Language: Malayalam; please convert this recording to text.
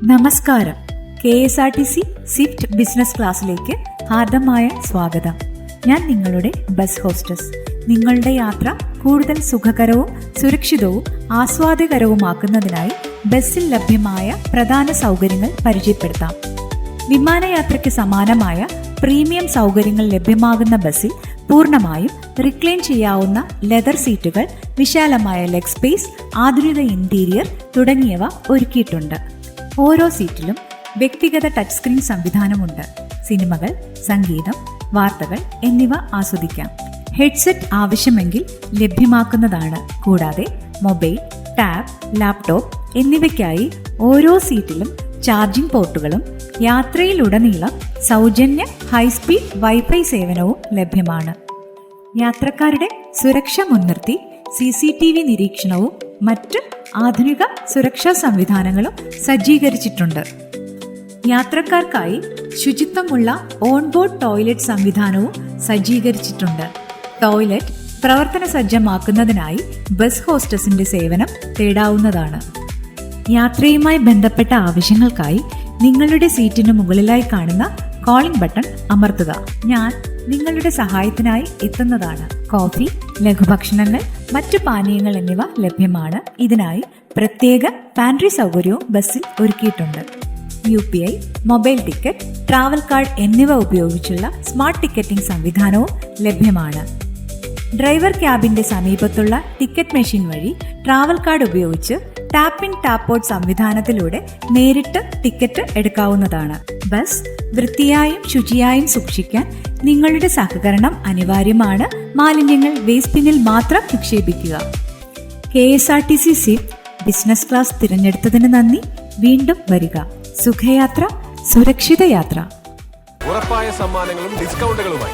നമസ്കാരം. KSRTC സ്വിഫ്റ്റ് ബിസിനസ് ക്ലാസ്സിലേക്ക് ഹാർദമായ സ്വാഗതം. ഞാൻ നിങ്ങളുടെ ബസ് ഹോസ്റ്റസ്. നിങ്ങളുടെ യാത്ര കൂടുതൽ സുഖകരവും സുരക്ഷിതവും ആസ്വാദ്യകരവുമാക്കുന്നതിനായി ബസ്സിൽ ലഭ്യമായ പ്രധാന സൗകര്യങ്ങൾ പരിചയപ്പെടുത്താം. വിമാനയാത്രയ്ക്ക് സമാനമായ പ്രീമിയം സൗകര്യങ്ങൾ ലഭ്യമാകുന്ന ബസ്സിൽ പൂർണ്ണമായും റിക്ലൈൻ ചെയ്യാവുന്ന ലെതർ സീറ്റുകൾ, വിശാലമായ ലെഗ് സ്പേസ്, ആധുനിക ഇന്റീരിയർ തുടങ്ങിയവ ഒരുക്കിയിട്ടുണ്ട്. ഓരോ സീറ്റിലും വ്യക്തിഗത ടച്ച് സ്ക്രീൻ സംവിധാനമുണ്ട്. സിനിമകൾ, സംഗീതം, വാർത്തകൾ എന്നിവ ആസ്വദിക്കാം. ഹെഡ്സെറ്റ് ആവശ്യമെങ്കിൽ ലഭ്യമാക്കുന്നതാണ്. കൂടാതെ മൊബൈൽ, ടാബ്, ലാപ്ടോപ്പ് എന്നിവയ്ക്കായി ഓരോ സീറ്റിലും ചാർജിംഗ് പോർട്ടുകളും യാത്രയിലുടനീളം സൗജന്യ ഹൈസ്പീഡ് വൈഫൈ സേവനവും ലഭ്യമാണ്. യാത്രക്കാരുടെ സുരക്ഷ മുൻനിർത്തി CCTV നിരീക്ഷണവും മറ്റ് ആധുനിക സുരക്ഷാ സംവിധാനങ്ങളും സജ്ജീകരിച്ചിട്ടുണ്ട്. യാത്രക്കാർക്കായി ശുചിത്വമുള്ള ഓൺബോർഡ് ടോയ്ലറ്റ് സംവിധാനവും സജ്ജീകരിച്ചിട്ടുണ്ട്. ടോയ്ലറ്റ് പ്രവർത്തന സജ്ജമാക്കുന്നതിനായി ബസ് ഹോസ്റ്റസിന്റെ സേവനം തേടാവുന്നതാണ്. യാത്രയുമായി ബന്ധപ്പെട്ട ആവശ്യങ്ങൾക്കായി നിങ്ങളുടെ സീറ്റിന് മുകളിലായി കാണുന്ന കോളിംഗ് ബട്ടൺ അമർത്തുക. ഞാൻ നിങ്ങളുടെ സഹായത്തിനായി എത്തുന്നതാണ്. കോഫി, ലഘുഭക്ഷണങ്ങൾ, മറ്റു പാനീയങ്ങൾ എന്നിവ ലഭ്യമാണ്. ഇതിനായി പ്രത്യേക പാൻട്രി സൗകര്യവും ബസ്സിൽ ഒരുക്കിയിട്ടുണ്ട്. UPI, mobile ticket, travel card എന്നിവ ഉപയോഗിച്ചുള്ള സ്മാർട്ട് ടിക്കറ്റിംഗ് സംവിധാനവും ലഭ്യമാണ്. ഡ്രൈവർ ക്യാബിന്റെ സമീപത്തുള്ള ടിക്കറ്റ് മെഷീൻ വഴി ട്രാവൽ കാർഡ് ഉപയോഗിച്ച് ടാപ്പ് ഇൻ ടാപ്പ് ഔട്ട് സംവിധാനത്തിലൂടെ നേരിട്ട് ടിക്കറ്റ് എടുക്കാവുന്നതാണ്. ബസ് വൃത്തിയായും ശുചിയായും സൂക്ഷിക്കാൻ നിങ്ങളുടെ സഹകരണം അനിവാര്യമാണ്. മാലിന്യങ്ങൾ വേസ്റ്റ് ബിന്നിൽ മാത്രം നിക്ഷേപിക്കുക. KSRTC സ്വിഫ്റ്റ് ബിസിനസ് ക്ലാസ് തിരഞ്ഞെടുത്തതിന് നന്ദി. വീണ്ടും വരിക. സുഖയാത്ര, സുരക്ഷിത യാത്ര. ഉറപ്പായ സമ്മാനങ്ങളും ഡിസ്കൗണ്ടുകളുമായി